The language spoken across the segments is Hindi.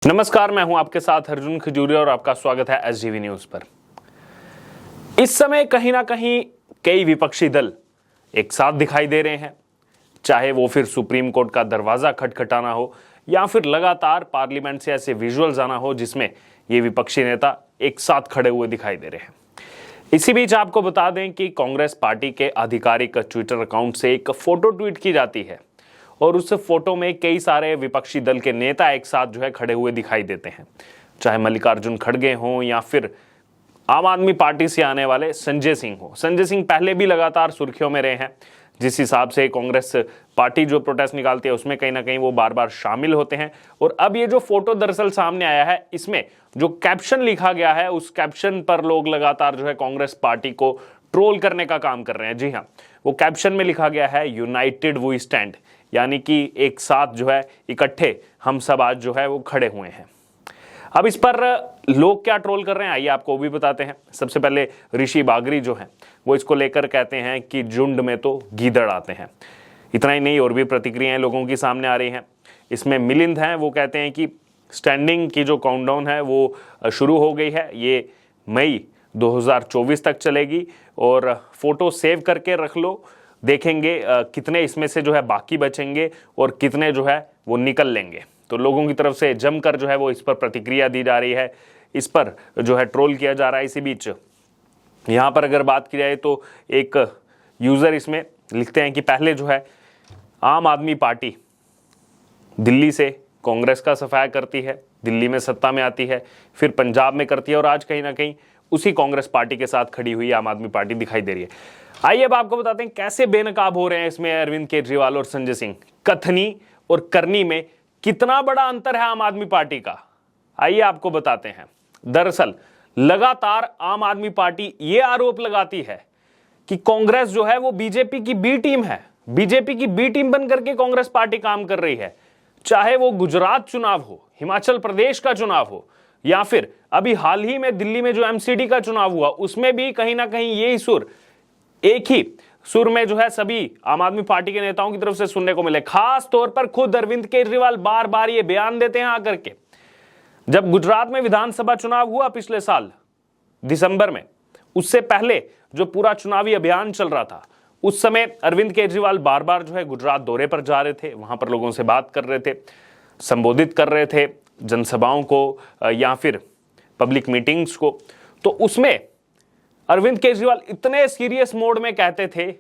नमस्कार, मैं हूं आपके साथ अर्जुन खजूरिया और आपका स्वागत है एसजीवी न्यूज पर। इस समय कहीं ना कहीं कई विपक्षी दल एक साथ दिखाई दे रहे हैं, चाहे वो फिर सुप्रीम कोर्ट का दरवाजा खटखटाना हो या फिर लगातार पार्लियामेंट से ऐसे विजुअल्स आना हो जिसमें ये विपक्षी नेता एक साथ खड़े हुए दिखाई दे रहे हैं। इसी बीच आपको बता दें कि कांग्रेस पार्टी के आधिकारिक ट्विटर अकाउंट से एक फोटो ट्वीट की जाती है और उस फोटो में कई सारे विपक्षी दल के नेता एक साथ खड़े हुए दिखाई देते हैं, चाहे मल्लिकार्जुन खड़गे हों या फिर आम आदमी पार्टी से आने वाले संजय सिंह हो। संजय सिंह पहले भी लगातार सुर्खियों में रहे हैं, जिस हिसाब से कांग्रेस पार्टी जो प्रोटेस्ट निकालती है उसमें कहीं ना कहीं वो बार बार शामिल होते हैं। और अब ये जो फोटो दरअसल सामने आया है, इसमें जो कैप्शन लिखा गया है उस कैप्शन पर लोग लगातार कांग्रेस पार्टी को ट्रोल करने का काम कर रहे हैं। जी हाँ, वो कैप्शन में लिखा गया है यूनाइटेड वी स्टैंड, यानी कि एक साथ इकट्ठे हम सब आज वो खड़े हुए हैं। अब इस पर लोग क्या ट्रोल कर रहे हैं आइए आपको भी बताते हैं। सबसे पहले ऋषि बागरी जो हैं वो इसको लेकर कहते हैं कि झुंड में तो गीदड़ आते हैं। इतना ही नहीं, और भी प्रतिक्रियाएं लोगों की सामने आ रही हैं। इसमें मिलिंद हैं, वो कहते हैं कि स्टैंडिंग की जो काउंटडाउन है वो शुरू हो गई है, ये मई 2024 तक चलेगी और फोटो सेव करके रख लो, देखेंगे कितने इसमें से बाकी बचेंगे और कितने वो निकल लेंगे। तो लोगों की तरफ से जमकर वो इस पर प्रतिक्रिया दी जा रही है, इस पर ट्रोल किया जा रहा है। इसी बीच यहाँ पर अगर बात की जाए तो एक यूजर इसमें लिखते हैं कि पहले आम आदमी पार्टी दिल्ली से कांग्रेस का सफाया करती है, दिल्ली में सत्ता में आती है, फिर पंजाब में करती है और आज कहीं ना कहीं उसी कांग्रेस पार्टी के साथ खड़ी हुई आम आदमी पार्टी दिखाई दे रही है। आइए अब आपको बताते हैं कैसे बेनकाब हो रहे हैं इसमें अरविंद केजरीवाल और संजय सिंह। कथनी और करनी में कितना बड़ा अंतर है आम आदमी पार्टी का, आइए आपको बताते हैं। दरअसल लगातार आम आदमी पार्टी ये आरोप लगाती है कि कांग्रेस वो बीजेपी की बी टीम है, बीजेपी की बी टीम बनकर के कांग्रेस पार्टी काम कर रही है। चाहे वो गुजरात चुनाव हो, हिमाचल प्रदेश का चुनाव हो या फिर अभी हाल ही में दिल्ली में जो एमसीडी का चुनाव हुआ, उसमें भी कहीं ना कहीं यही सुर, एक ही सुर में सभी आम आदमी पार्टी के नेताओं की तरफ से सुनने को मिले। खास तौर पर खुद अरविंद केजरीवाल बार बार ये बयान देते हैं आकर के। जब गुजरात में विधानसभा चुनाव हुआ पिछले साल दिसंबर में, उससे पहले जो पूरा चुनावी अभियान चल रहा था, उस समय अरविंद केजरीवाल बार बार गुजरात दौरे पर जा रहे थे, वहां पर लोगों से बात कर रहे थे, संबोधित कर रहे थे जनसभाओं को या फिर पब्लिक मीटिंग्स को। तो उसमें अरविंद केजरीवाल इतने सीरियस मोड में कहते थे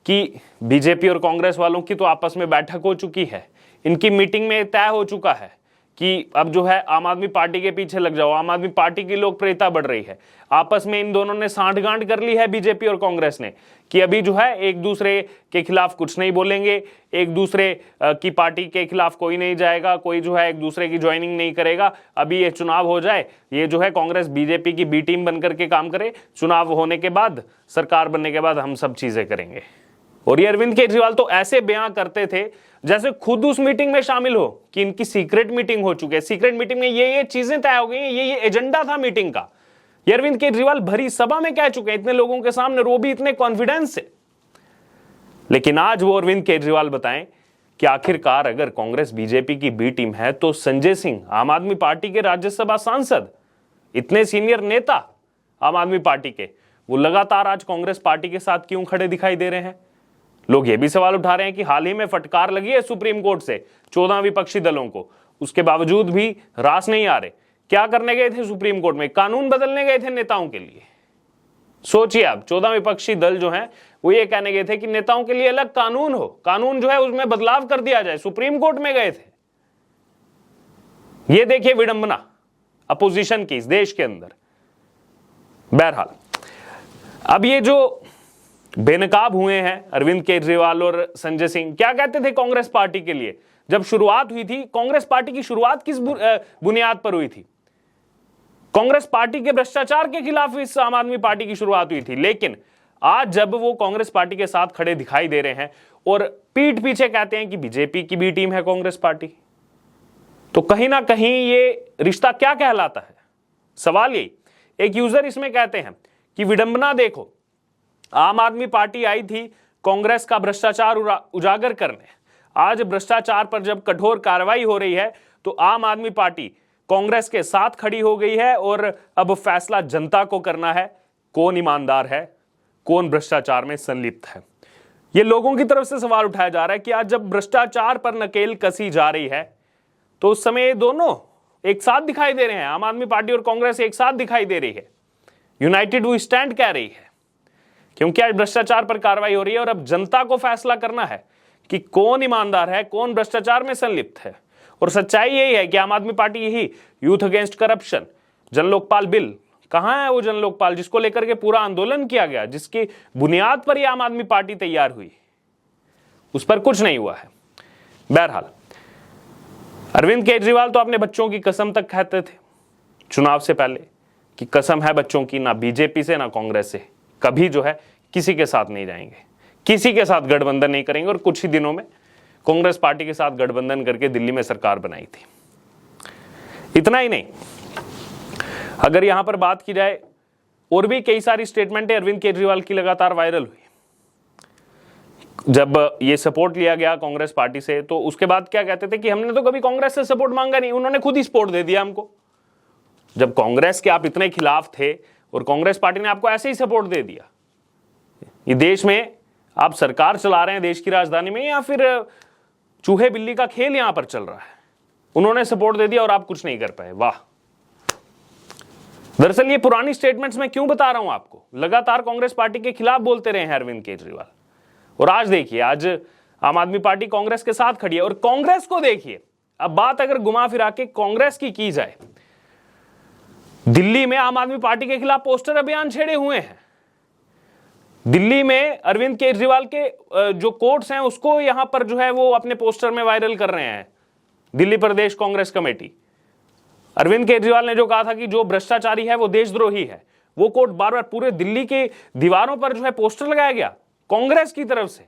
कि बीजेपी और कांग्रेस वालों की तो आपस में बैठक हो चुकी है, इनकी मीटिंग में तय हो चुका है कि अब आम आदमी पार्टी के पीछे लग जाओ, आम आदमी पार्टी की लोकप्रियता बढ़ रही है। आपस में इन दोनों ने सांठगांठ कर ली है बीजेपी और कांग्रेस ने कि अभी एक दूसरे के खिलाफ कुछ नहीं बोलेंगे, एक दूसरे की पार्टी के खिलाफ कोई नहीं जाएगा, कोई एक दूसरे की ज्वाइनिंग नहीं करेगा। अभी ये चुनाव हो जाए, ये कांग्रेस बीजेपी की बी टीम बनकर के काम करे, चुनाव होने के बाद, सरकार बनने के बाद हम सब चीजें करेंगे। और ये अरविंद केजरीवाल तो ऐसे बयान करते थे जैसे खुद उस मीटिंग में शामिल हो कि इनकी सीक्रेट मीटिंग हो चुकी है, सीक्रेट मीटिंग में ये चीजें तय हो गई हैं, ये एजेंडा था मीटिंग का। ये अरविंद केजरीवाल भरी सभा में कह चुके हैं, इतने लोगों के सामने, वो भी इतने कॉन्फिडेंस से। लेकिन आज वो अरविंद केजरीवाल बताएं कि आखिरकार अगर कांग्रेस बीजेपी की बी टीम है तो संजय सिंह, आम आदमी पार्टी के राज्यसभा सांसद, इतने सीनियर नेता आम आदमी पार्टी के, वो लगातार आज कांग्रेस पार्टी के साथ क्यों खड़े दिखाई दे रहे हैं। लोग ये भी सवाल उठा रहे हैं कि हाल ही में फटकार लगी है सुप्रीम कोर्ट से 14 विपक्षी दलों को, उसके बावजूद भी रास नहीं आ रहे। क्या करने गए थे सुप्रीम कोर्ट में? कानून बदलने गए थे नेताओं के लिए। सोचिए आप, 14 विपक्षी दल हैं वो ये कहने गए थे कि नेताओं के लिए अलग कानून हो, कानून उसमें बदलाव कर दिया जाए, सुप्रीम कोर्ट में गए थे। ये देखिए विडंबना अपोजिशन की इस देश के अंदर। बहरहाल अब ये जो बेनकाब हुए हैं अरविंद केजरीवाल और संजय सिंह, क्या कहते थे कांग्रेस पार्टी के लिए जब शुरुआत हुई थी? कांग्रेस पार्टी की शुरुआत किस बुनियाद पर हुई थी? कांग्रेस पार्टी के भ्रष्टाचार के खिलाफ इस आम आदमी पार्टी की शुरुआत हुई थी। लेकिन आज जब वो कांग्रेस पार्टी के साथ खड़े दिखाई दे रहे हैं और पीठ पीछे कहते हैं कि बीजेपी की बी टीम है कांग्रेस पार्टी, तो कहीं ना कहीं ये रिश्ता क्या कहलाता है? सवाल यही। एक यूजर इसमें कहते हैं कि विडंबना देखो, आम आदमी पार्टी आई थी कांग्रेस का भ्रष्टाचार उजागर करने, आज भ्रष्टाचार पर जब कठोर कार्रवाई हो रही है तो आम आदमी पार्टी कांग्रेस के साथ खड़ी हो गई है और अब फैसला जनता को करना है कौन ईमानदार है, कौन भ्रष्टाचार में संलिप्त है। यह लोगों की तरफ से सवाल उठाया जा रहा है कि आज जब भ्रष्टाचार पर नकेल कसी जा रही है तो उस समय दोनों एक साथ दिखाई दे रहे हैं। आम आदमी पार्टी और कांग्रेस एक साथ दिखाई दे रही है, यूनाइटेड वी स्टैंड कह रही है, क्योंकि आज भ्रष्टाचार पर कार्रवाई हो रही है और अब जनता को फैसला करना है कि कौन ईमानदार है, कौन भ्रष्टाचार में संलिप्त है। और सच्चाई यही है कि आम आदमी पार्टी यही यूथ अगेंस्ट करप्शन, जन लोकपाल बिल, कहां है वो जन लोकपाल जिसको लेकर के पूरा आंदोलन किया गया, जिसकी बुनियाद पर यह आम आदमी पार्टी तैयार हुई, उस पर कुछ नहीं हुआ है। बहरहाल अरविंद केजरीवाल तो अपने बच्चों की कसम तक कहते थे चुनाव से पहले कि कसम है बच्चों की, ना बीजेपी से ना कांग्रेस से कभी जो है किसी के साथ नहीं जाएंगे, किसी के साथ गठबंधन नहीं करेंगे। और कुछ ही दिनों में कांग्रेस पार्टी के साथ गठबंधन करके दिल्ली में सरकार बनाई थी। इतना ही नहीं, अगर यहां पर बात की जाए और भी कई सारी स्टेटमेंटें अरविंद केजरीवाल की लगातार वायरल हुई। जब ये सपोर्ट लिया गया कांग्रेस पार्टी से तो उसके बाद क्या कहते थे कि हमने तो कभी कांग्रेस से सपोर्ट मांगा नहीं, उन्होंने खुद ही सपोर्ट दे दिया हमको। जब कांग्रेस के आप इतने खिलाफ थे और कांग्रेस पार्टी ने आपको ऐसे ही सपोर्ट दे दिया, ये देश में आप सरकार चला रहे हैं देश की राजधानी में, या फिर चूहे बिल्ली का खेल यहां पर चल रहा है। उन्होंने सपोर्ट दे दिया और आप कुछ नहीं कर पाए, वाह। दरअसल ये पुरानी स्टेटमेंट्स मैं क्यों बता रहा हूं आपको, लगातार कांग्रेस पार्टी के खिलाफ बोलते रहे हैं अरविंद केजरीवाल, और आज देखिए आज आम आदमी पार्टी कांग्रेस के साथ खड़ी है। और कांग्रेस को देखिए, अब बात अगर घुमा फिरा के कांग्रेस की जाए, दिल्ली में आम आदमी पार्टी के खिलाफ पोस्टर अभियान छेड़े हुए हैं। दिल्ली में अरविंद केजरीवाल के जो कोट्स हैं उसको यहां पर जो है वो अपने पोस्टर में वायरल कर रहे हैं दिल्ली प्रदेश कांग्रेस कमेटी। अरविंद केजरीवाल ने जो कहा था कि जो भ्रष्टाचारी है वो देशद्रोही है, वो कोट बार बार पूरे दिल्ली की दीवारों पर जो है पोस्टर लगाया गया कांग्रेस की तरफ से।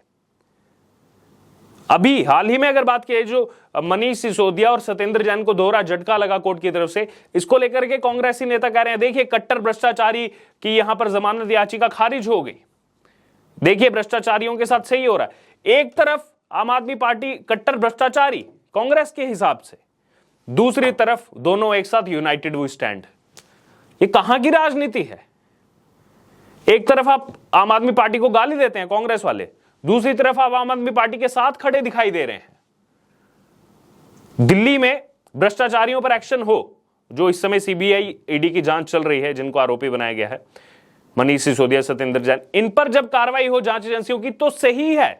अभी हाल ही में अगर बात की, जो मनीष सिसोदिया और सत्येंद्र जैन को दोहरा झटका लगा कोर्ट की तरफ से, इसको लेकर के कांग्रेसी नेता कह रहे हैं देखिए कट्टर भ्रष्टाचारी की यहां पर जमानत याचिका खारिज हो गई, देखिए भ्रष्टाचारियों के साथ सही हो रहा है। एक तरफ आम आदमी पार्टी कट्टर भ्रष्टाचारी कांग्रेस के हिसाब से, दूसरी तरफ दोनों एक साथ यूनाइटेड वी स्टैंड। ये कहां की राजनीति है? एक तरफ आप आम आदमी पार्टी को गाली देते हैं कांग्रेस वाले, दूसरी तरफ आप आम आदमी पार्टी के साथ खड़े दिखाई दे रहे हैं। दिल्ली में भ्रष्टाचारियों पर एक्शन हो, जो इस समय सीबीआई ईडी की जांच चल रही है, जिनको आरोपी बनाया गया है, मनीष सिसोदिया, सत्येंद्र जैन, इन पर जब कार्रवाई हो जांच एजेंसियों की तो सही है।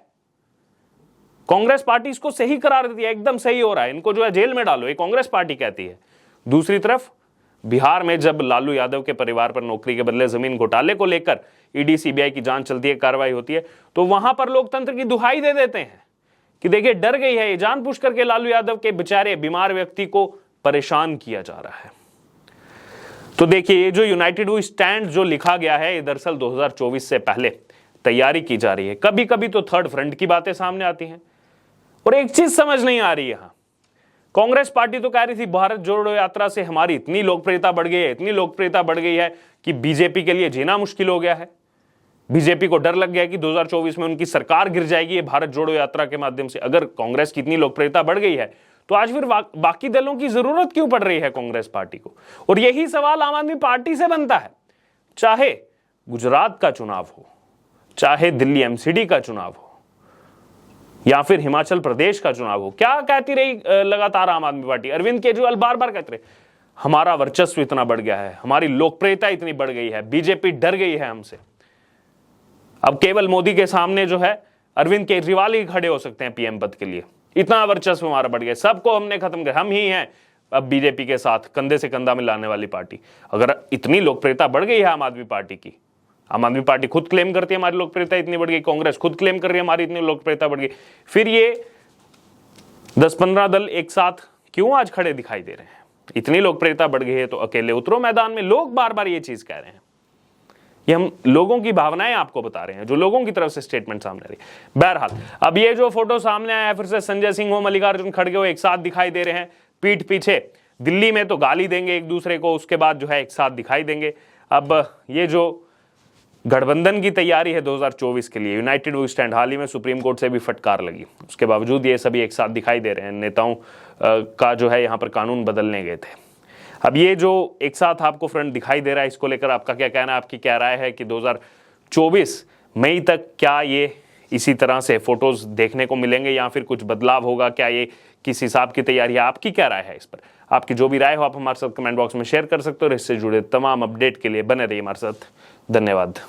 कांग्रेस पार्टी इसको सही करार देती है, एकदम सही हो रहा है, इनको जो है जेल में डालो, ये कांग्रेस पार्टी कहती है। दूसरी तरफ बिहार में जब लालू यादव के परिवार पर नौकरी के बदले जमीन घोटाले को लेकर ईडी सीबीआई की जांच चलती है, कार्रवाई होती है, तो वहां पर लोकतंत्र की दुहाई दे देते हैं कि देखिए डर गई है, ये जानबूझ करके लालू यादव के बेचारे बीमार व्यक्ति को परेशान किया जा रहा है। तो देखिए ये जो यूनाइटेड वी स्टैंड जो लिखा गया है, ये दरअसल 2024 से पहले तैयारी की जा रही है। कभी कभी तो थर्ड फ्रंट की बातें सामने आती हैं। और एक चीज समझ नहीं आ रही, यहां कांग्रेस पार्टी तो कह रही थी भारत जोड़ो यात्रा से हमारी इतनी लोकप्रियता बढ़ गई है, इतनी लोकप्रियता बढ़ गई है कि बीजेपी के लिए जीना मुश्किल हो गया है। बीजेपी को डर लग गया कि 2024 में उनकी सरकार गिर जाएगी ये भारत जोड़ो यात्रा के माध्यम से। अगर कांग्रेस की इतनी लोकप्रियता बढ़ गई है तो आज फिर बाकी दलों की जरूरत क्यों पड़ रही है कांग्रेस पार्टी को? और यही सवाल आम आदमी पार्टी से बनता है, चाहे गुजरात का चुनाव हो, चाहे दिल्ली एमसीडी का चुनाव हो, या फिर हिमाचल प्रदेश का चुनाव हो। क्या कहती रही लगातार आम आदमी पार्टी? अरविंद केजरीवाल बार बार कहते रहे हमारा वर्चस्व इतना बढ़ गया है, हमारी लोकप्रियता इतनी बढ़ गई है, बीजेपी डर गई है हमसे। अब केवल मोदी के सामने जो है अरविंद केजरीवाल ही खड़े हो सकते हैं पीएम पद के लिए, इतना वर्चस्व हमारा बढ़ गया, सबको हमने खत्म कर, हम ही हैं अब बीजेपी के साथ कंधे से कंधा मिलाने वाली पार्टी। अगर इतनी लोकप्रियता बढ़ गई है आम आदमी पार्टी की, आम आदमी पार्टी खुद क्लेम करती है हमारी लोकप्रियता इतनी बढ़ गई, कांग्रेस खुद क्लेम कर रही है हमारी इतनी लोकप्रियता बढ़ गई, फिर ये 10-15 दल एक साथ क्यों आज खड़े दिखाई दे रहे हैं? इतनी लोकप्रियता बढ़ गई है तो अकेले उतरो मैदान में। लोग बार बार ये चीज कह रहे हैं, ये हम लोगों की भावनाएं आपको बता रहे हैं, जो लोगों की तरफ से स्टेटमेंट सामने आ रही है। बहरहाल अब ये जो फोटो सामने आया है, फिर से संजय सिंह हो, मल्लिकार्जुन खड़गे हो एक साथ दिखाई दे रहे हैं पीठ पीछे। दिल्ली में तो गाली देंगे एक दूसरे को, उसके बाद जो है एक साथ दिखाई देंगे। अब ये जो गठबंधन की तैयारी है 2024 के लिए, यूनाइटेड वी स्टैंड, हाल ही में सुप्रीम कोर्ट से भी फटकार लगी, उसके बावजूद ये सभी एक साथ दिखाई दे रहे हैं। नेताओं का जो है यहाँ पर कानून बदलने गए थे। अब ये जो एक साथ आपको फ्रंट दिखाई दे रहा है, इसको लेकर आपका क्या कहना है, आपकी क्या राय है कि 2024 मई तक क्या ये इसी तरह से फोटोज देखने को मिलेंगे या फिर कुछ बदलाव होगा? क्या ये किस हिसाब की तैयारी है? आपकी क्या राय है इस पर? आपकी जो भी राय हो आप हमारे साथ कमेंट बॉक्स में शेयर कर सकते हो और इससे जुड़े तमाम अपडेट के लिए बने रहिए हमारे साथ। धन्यवाद।